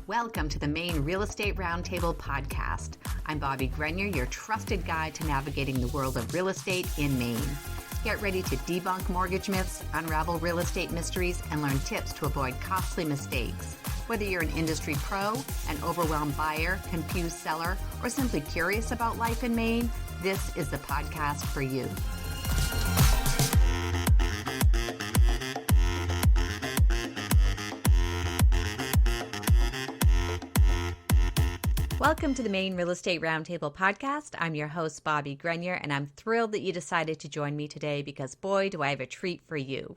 Welcome to the Maine Real Estate Roundtable podcast. I'm Bobbie Grenier, your trusted guide to navigating the world of real estate in Maine. Get ready to debunk mortgage myths, unravel real estate mysteries, and learn tips to avoid costly mistakes. Whether you're an industry pro, an overwhelmed buyer, confused seller, or simply curious about life in Maine, this is the podcast for you. Welcome to the Maine Real Estate Roundtable podcast. I'm your host, Bobbie Grenier, and I'm thrilled that you decided to join me today because, boy, do I have a treat for you.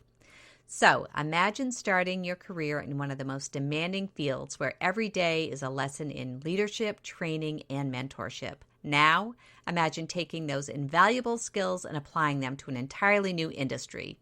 So, imagine starting your career in one of the most demanding fields where every day is a lesson in leadership, training, and mentorship. Now, imagine taking those invaluable skills and applying them to an entirely new industry.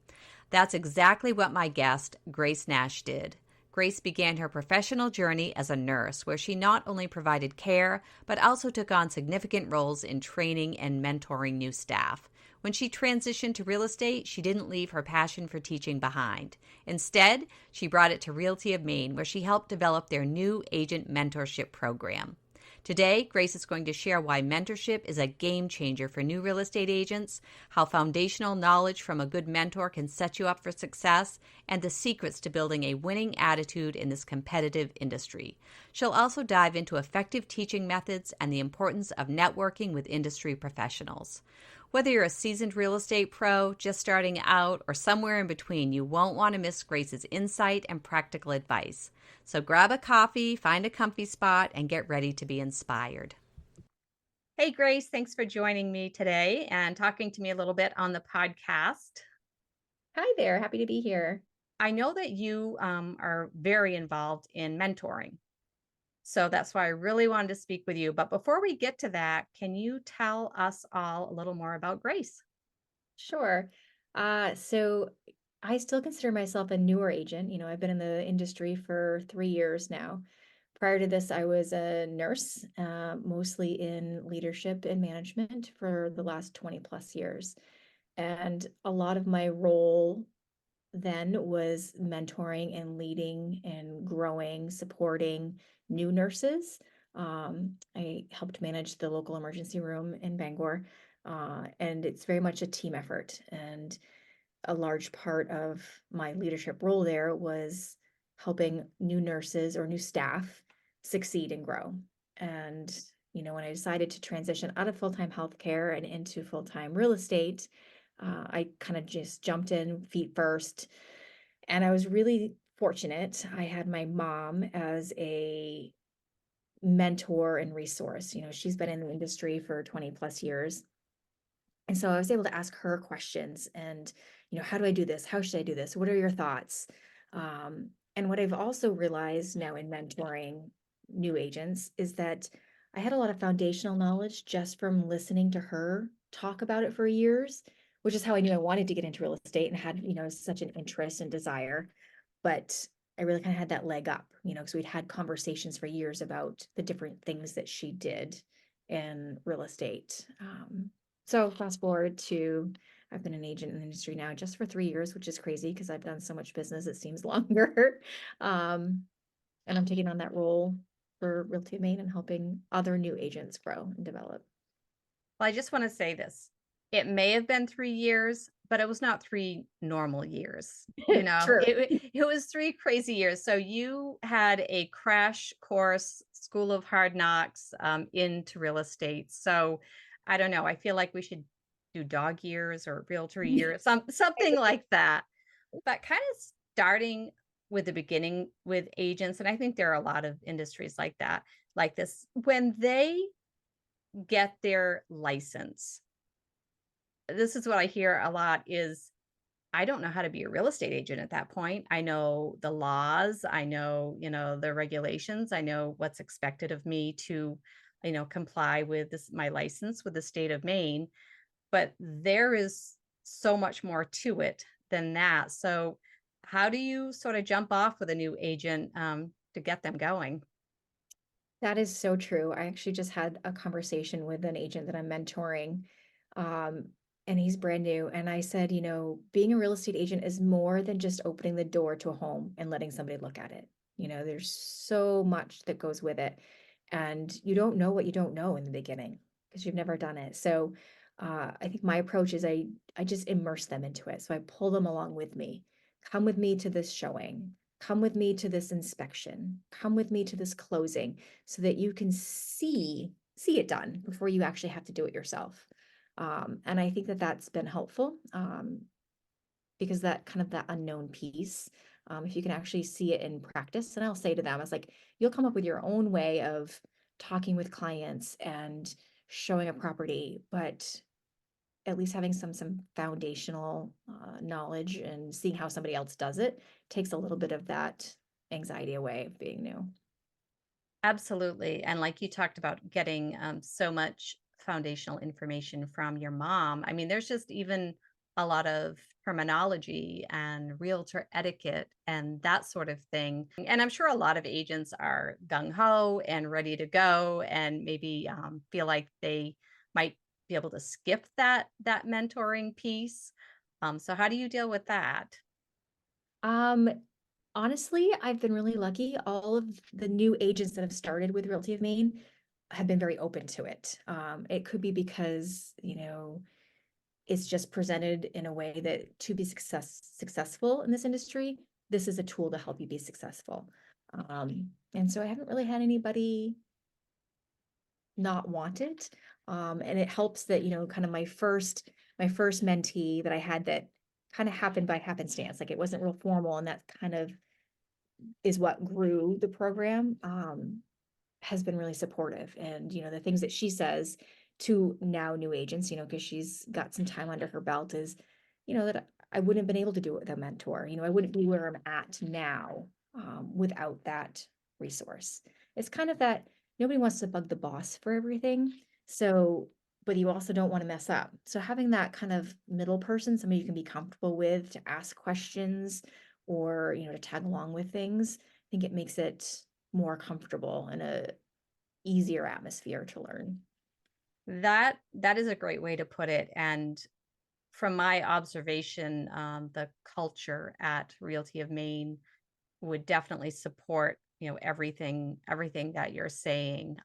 That's exactly what my guest, Grace Nash, did. Grace began her professional journey as a nurse, where she not only provided care, but also took on significant roles in training and mentoring new staff. When she transitioned to real estate, she didn't leave her passion for teaching behind. Instead, she brought it to Realty of Maine, where she helped develop their new agent mentorship program. Today, Grace is going to share why mentorship is a game changer for new real estate agents, how foundational knowledge from a good mentor can set you up for success, and the secrets to building a winning attitude in this competitive industry. She'll also dive into effective teaching methods and the importance of networking with industry professionals. Whether you're a seasoned real estate pro, just starting out, or somewhere in between, you won't want to miss Grace's insight and practical advice. So grab a coffee, find a comfy spot, and get ready to be inspired. Hey, Grace, thanks for joining me today and talking to me a little bit on the podcast. Hi there. Happy to be here. I know that you are very involved in mentoring. So that's why I really wanted to speak with you. But before we get to that, can you tell us all a little more about Grace? Sure. So I still consider myself a newer agent. I've been in the industry for 3 years now. Prior to this, I was a nurse, mostly in leadership and management for the last 20 plus years. And a lot of my role then was mentoring and leading and growing, supporting new nurses. I helped manage the local emergency room in Bangor, and it's very much a team effort. And a large part of my leadership role there was helping new nurses or new staff succeed and grow. And when I decided to transition out of full-time healthcare and into full-time real estate, I kind of just jumped in feet first. And I was really fortunate. I had my mom as a mentor and resource. She's been in the industry for 20 plus years. And so I was able to ask her questions and, how do I do this? How should I do this? What are your thoughts? And what I've also realized now in mentoring new agents is that I had a lot of foundational knowledge just from listening to her talk about it for years, which is how I knew I wanted to get into real estate and had, such an interest and desire. But I really kind of had that leg up, because we'd had conversations for years about the different things that she did in real estate. So fast forward to, I've been an agent in the industry now just for 3 years, which is crazy because I've done so much business, it seems longer. And I'm taking on that role for Realty of Maine and helping other new agents grow and develop. Well, I just want to say this. It may have been 3 years, but it was not 3 normal years. True. It was 3 crazy years. So you had a crash course, school of hard knocks into real estate. So I don't know. I feel like we should do dog years or realtor years, something like that. But kind of starting with the beginning with agents, and I think there are a lot of industries like that, like this, when they get their license. This is what I hear a lot is, I don't know how to be a real estate agent at that point. I know the laws, I know, the regulations, I know what's expected of me to, comply with my license with the state of Maine, but there is so much more to it than that. So how do you sort of jump off with a new agent to get them going? That is so true. I actually just had a conversation with an agent that I'm mentoring, um, and he's brand new. And I said, being a real estate agent is more than just opening the door to a home and letting somebody look at it. There's so much that goes with it. And you don't know what you don't know in the beginning because you've never done it. So I think my approach is I just immerse them into it. So I pull them along with me. Come with me to this showing. Come with me to this inspection. Come with me to this closing so that you can see it done before you actually have to do it yourself. And I think that that's been helpful because that kind of that unknown piece, if you can actually see it in practice, and I'll say to them, I was like, you'll come up with your own way of talking with clients and showing a property, but at least having some foundational knowledge and seeing how somebody else does it takes a little bit of that anxiety away of being new. Absolutely. And like you talked about getting so much foundational information from your mom. I mean, there's just even a lot of terminology and realtor etiquette and that sort of thing. And I'm sure a lot of agents are gung ho and ready to go and maybe feel like they might be able to skip that mentoring piece. So how do you deal with that? Um, Honestly, I've been really lucky. All of the new agents that have started with Realty of Maine have been very open to it. It could be because, it's just presented in a way that to be successful in this industry, this is a tool to help you be successful. And so I haven't really had anybody not want it. And it helps that, kind of my first mentee that I had that kind of happened by happenstance. Like it wasn't real formal, and that kind of is what grew the program. Has been really supportive. And, the things that she says to now new agents, because she's got some time under her belt is, that I wouldn't have been able to do it with a mentor. I wouldn't be where I'm at now without that resource. It's kind of that nobody wants to bug the boss for everything. So, but you also don't want to mess up. So having that kind of middle person, somebody you can be comfortable with to ask questions or, to tag along with things, I think it makes it more comfortable and a easier atmosphere to learn. That is a great way to put it. And from my observation, the culture at Realty of Maine would definitely support, everything that you're saying.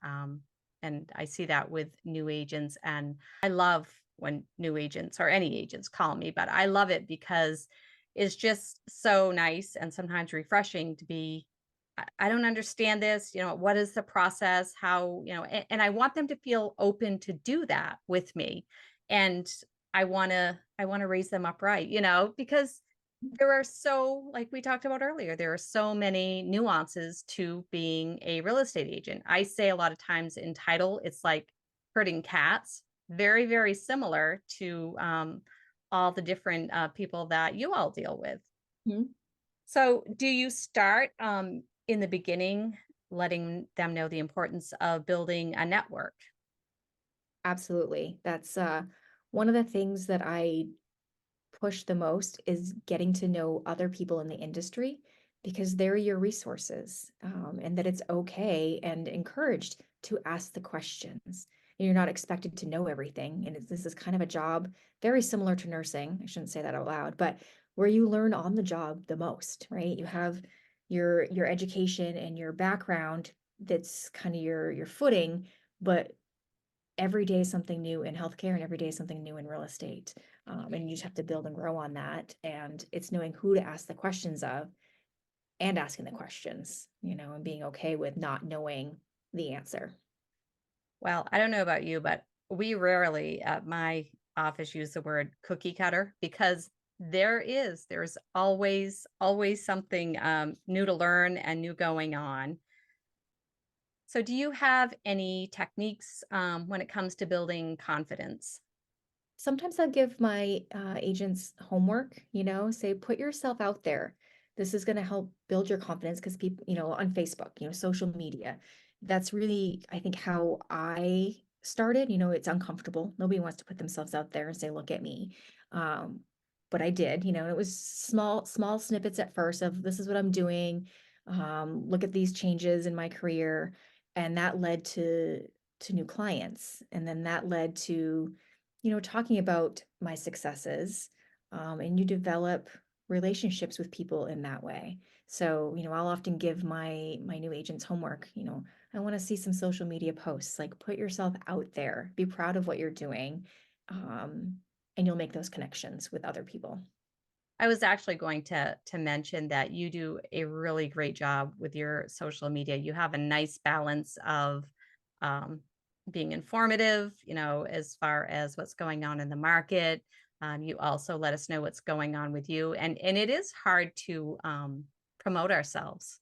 And I see that with new agents, and I love when new agents or any agents call me, but I love it because it's just so nice and sometimes refreshing to be. I don't understand this. What is the process? How, and I want them to feel open to do that with me. And I want to raise them up right, because there are so, like we talked about earlier, there are so many nuances to being a real estate agent. I say a lot of times in title, it's like herding cats, very, very similar to all the different people that you all deal with. Mhm. So, do you start in the beginning, letting them know the importance of building a network? Absolutely. That's one of the things that I push the most is getting to know other people in the industry because they're your resources, and that it's okay and encouraged to ask the questions. And you're not expected to know everything. And this is kind of a job very similar to nursing. I shouldn't say that out loud, but where you learn on the job the most, right? You have your education and your background that's kind of your footing, but every day is something new in healthcare and every day is something new in real estate. And you just have to build and grow on that. And it's knowing who to ask the questions of and asking the questions, and being okay with not knowing the answer. Well, I don't know about you, but we rarely at my office use the word cookie cutter because there's always something new to learn and new going on. So, do you have any techniques when it comes to building confidence? Sometimes I give my agents homework, say, put yourself out there. This is going to help build your confidence because people, on Facebook, social media. That's really, I think, how I started. It's uncomfortable. Nobody wants to put themselves out there and say, look at me. Um, but I did, and it was small snippets at first of this is what I'm doing. Look at these changes in my career. And that led to new clients. And then that led to talking about my successes, and you develop relationships with people in that way. So, I'll often give my new agents homework, I want to see some social media posts, like put yourself out there, be proud of what you're doing. Um, and you'll make those connections with other people. I was actually going to mention that you do a really great job with your social media. You have a nice balance of um, being informative, as far as what's going on in the market. You also let us know what's going on with you, and it is hard to promote ourselves.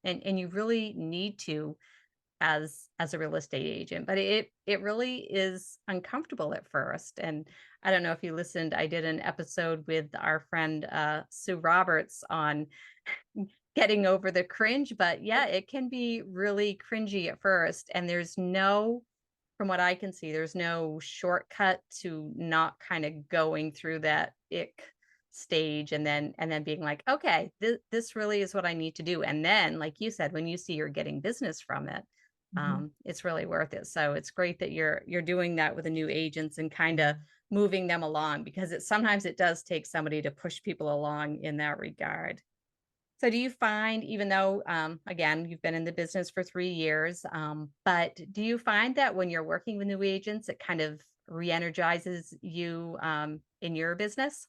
And you really need to as a real estate agent, but it really is uncomfortable at first. And I don't know if you listened, I did an episode with our friend Sue Roberts on getting over the cringe, but yeah, it can be really cringy at first. And from what I can see, there's no shortcut to not kind of going through that ick stage and then being like, okay, this really is what I need to do. And then, like you said, when you see you're getting business from it, Mhm. it's really worth it. So it's great that you're doing that with the new agents and kind of moving them along, because sometimes it does take somebody to push people along in that regard. So do you find, even though, again, you've been in the business for 3 years, but do you find that when you're working with new agents, it kind of re-energizes you in your business?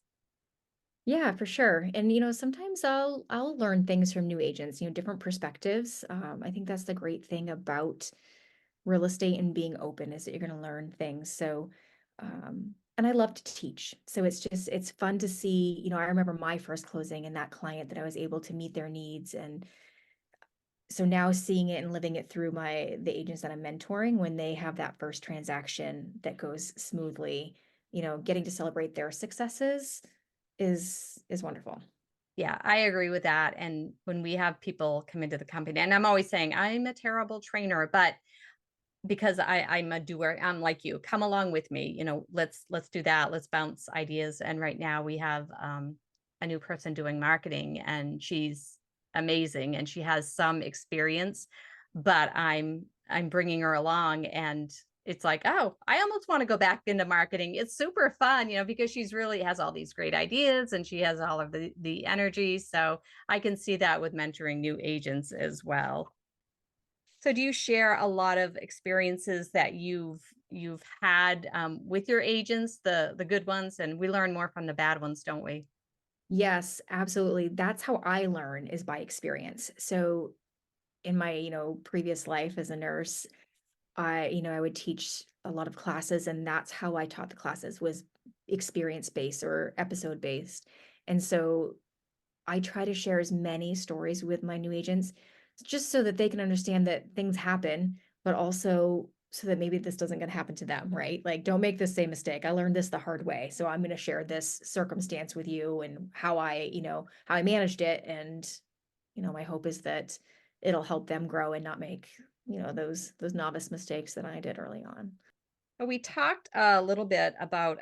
Yeah, for sure. And sometimes I'll learn things from new agents, different perspectives. I think that's the great thing about real estate and being open is that you're going to learn things. So, and I love to teach. So it's fun to see, I remember my first closing and that client that I was able to meet their needs. And so now seeing it and living it through the agents that I'm mentoring when they have that first transaction that goes smoothly, getting to celebrate their successes is wonderful. Yeah, I agree with that. And when we have people come into the company, and I'm always saying I'm a terrible trainer, but because I'm a doer, I'm like you, come along with me, let's do that. Let's bounce ideas. And right now we have a new person doing marketing, and she's amazing and she has some experience, but I'm bringing her along, and it's like, oh, I almost want to go back into marketing. It's super fun, because she's really has all these great ideas and she has all of the energy. So I can see that with mentoring new agents as well. So do you share a lot of experiences that you've had with your agents, the good ones, and we learn more from the bad ones, don't we? Yes, absolutely. That's how I learn is by experience. So in my, previous life as a nurse, I would teach a lot of classes and that's how I taught the classes was experience based or episode based. And so I try to share as many stories with my new agents just so that they can understand that things happen, but also so that maybe this doesn't going to happen to them, right? Like, don't make the same mistake. I learned this the hard way. So I'm going to share this circumstance with you and how I managed it. And, my hope is that it'll help them grow and not make, those novice mistakes that I did early on. But we talked a little bit about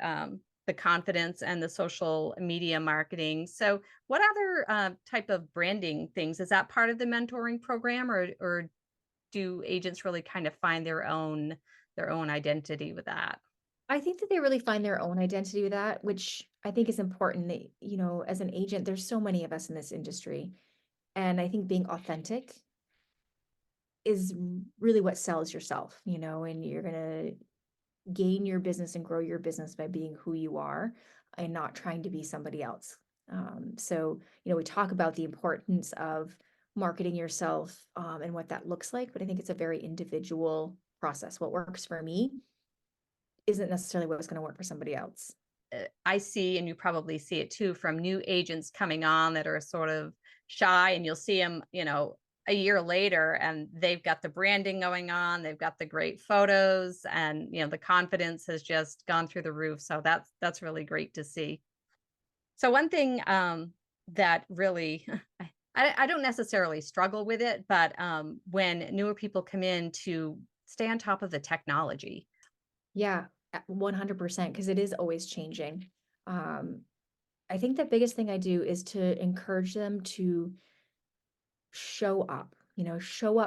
the confidence and the social media marketing. So what other type of branding things, is that part of the mentoring program, or do agents really kind of find their own identity with that? I think that they really find their own identity with that, which I think is important that, as an agent, there's so many of us in this industry. And I think being authentic is really what sells yourself, and you're going to gain your business and grow your business by being who you are and not trying to be somebody else. So, we talk about the importance of marketing yourself and what that looks like, but I think it's a very individual process. What works for me isn't necessarily what's going to work for somebody else. I see, and you probably see it too, from new agents coming on that are sort of shy, and you'll see them, a year later, and they've got the branding going on, they've got the great photos, and the confidence has just gone through the roof. So that's really great to see. So one thing that really I don't necessarily struggle with it, but when newer people come in, to stay on top of the technology. Yeah, 100%, because it is always changing. Um, I think the biggest thing I do is to encourage them to show up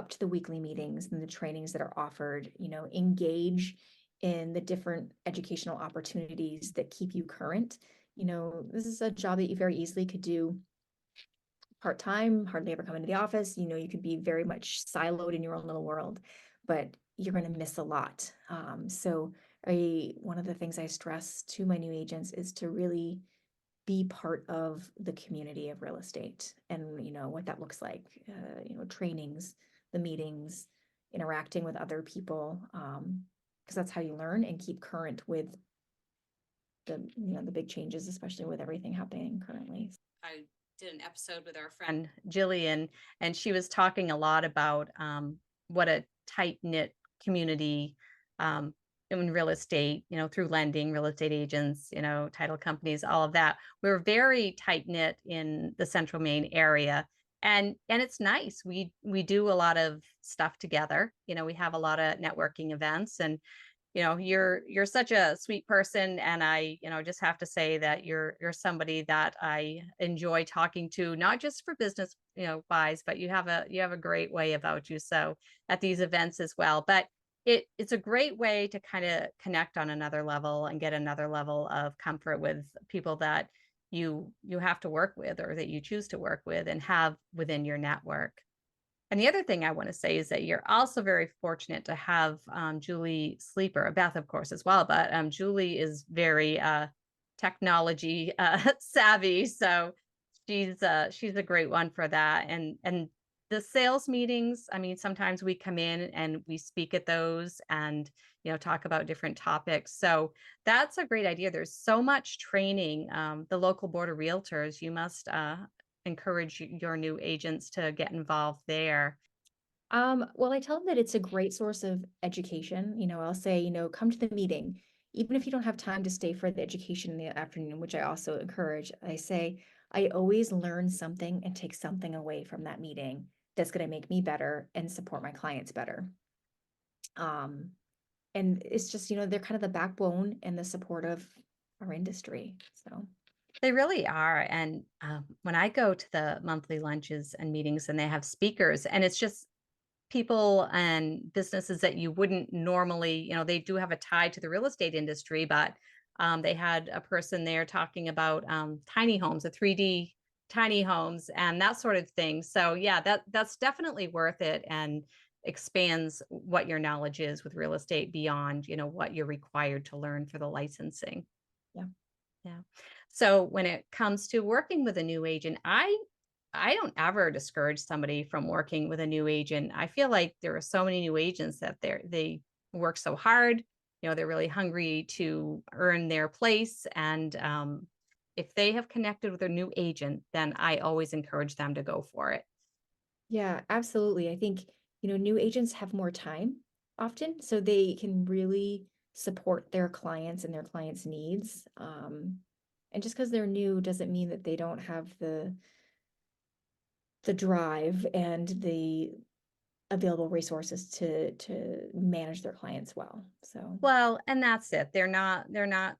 to the weekly meetings and the trainings that are offered, engage in the different educational opportunities that keep you current. This is a job that you very easily could do part-time, hardly ever come into the office. You could be very much siloed in your own little world, but you're going to miss a lot. So one of the things I stress to my new agents is to really be part of the community of real estate, and what that looks like, trainings, the meetings, interacting with other people, because that's how you learn and keep current with the big changes, especially with everything happening currently. I did an episode with our friend Jillian, and she was talking a lot about what a tight knit community in real estate, through lending, real estate agents, title companies, all of that. We're very tight knit in the Central Maine area. And it's nice. We do a lot of stuff together. We have a lot of networking events, and you're such a sweet person, and I just have to say that you're somebody that I enjoy talking to, not just for business wise, but you have a great way about you, so at these events as well. But it's a great way to kind of connect on another level and get another level of comfort with people that you have to work with, or that you choose to work with and have within your network. And the other thing I want to say is that you're also very fortunate to have Julie Sleeper, Beth, of course, as well. But Julie is very technology savvy, so she's a great one for that. And the sales meetings, I mean, sometimes we come in and we speak at those, and talk about different topics. So that's a great idea. There's so much training. The local board of realtors, you must encourage your new agents to get involved there. Well, I tell them that it's a great source of education. I'll say, come to the meeting, even if you don't have time to stay for the education in the afternoon, which I also encourage. I say, I always learn something and take something away from that meeting that's going to make me better and support my clients better. And it's just, they're kind of the backbone and the support of our industry. So. They really are. And when I go to the monthly lunches and meetings, and they have speakers, and it's just people and businesses that you wouldn't normally, they do have a tie to the real estate industry, but they had a person there talking about tiny homes, the 3D tiny homes, and that sort of thing. So yeah, that's definitely worth it, and expands what your knowledge is with real estate beyond, what you're required to learn for the licensing. Yeah. Yeah. So when it comes to working with a new agent, I don't ever discourage somebody from working with a new agent. I feel like there are so many new agents that they work so hard. They're really hungry to earn their place. And if they have connected with a new agent, then I always encourage them to go for it. Yeah, absolutely. I think, new agents have more time often, so they can really support their clients and their clients' needs. And just because they're new doesn't mean that they don't have the drive and the available resources to manage their clients well. So. Well, and that's it. They're not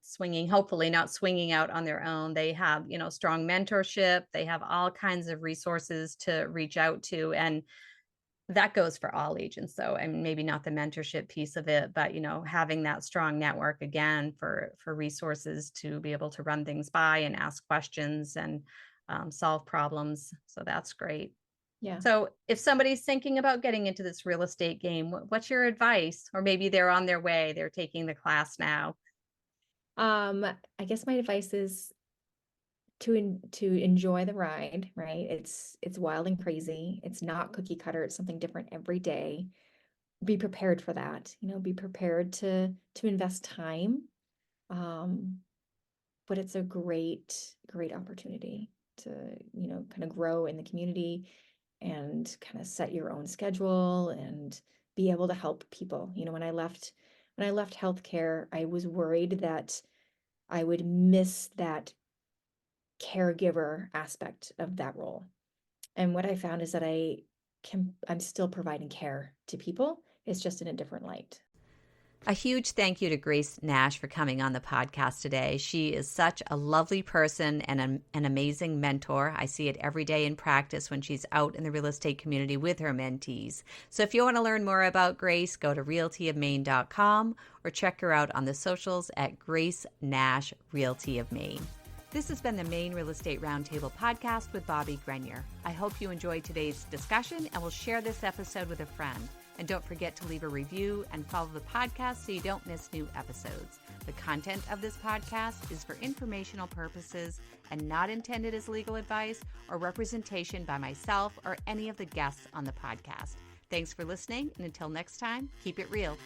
swinging, hopefully not swinging out on their own. They have, strong mentorship. They have all kinds of resources to reach out to. And that goes for all agents, though. I mean, maybe not the mentorship piece of it, but having that strong network again for resources to be able to run things by and ask questions and solve problems. So that's great. Yeah. So if somebody's thinking about getting into this real estate game, what's your advice? Or maybe they're on their way, they're taking the class now. I guess my advice is to enjoy the ride, right? It's wild and crazy. It's not cookie cutter. It's something different every day. Be prepared for that. Be prepared to invest time. But it's a great opportunity to, kind of grow in the community and kind of set your own schedule and be able to help people. When I left healthcare, I was worried that I would miss that caregiver aspect of that role. And what I found is that I'm still providing care to people. It's just in a different light. A huge thank you to Grace Nash for coming on the podcast today. She is such a lovely person and an amazing mentor. I see it every day in practice when she's out in the real estate community with her mentees. So if you want to learn more about Grace, go to realtyofmaine.com or check her out on the socials at Grace Nash Realty of Maine. This has been the Maine Real Estate Roundtable podcast with Bobbie Grenier. I hope you enjoyed today's discussion and will share this episode with a friend. And don't forget to leave a review and follow the podcast so you don't miss new episodes. The content of this podcast is for informational purposes and not intended as legal advice or representation by myself or any of the guests on the podcast. Thanks for listening, and until next time, keep it real.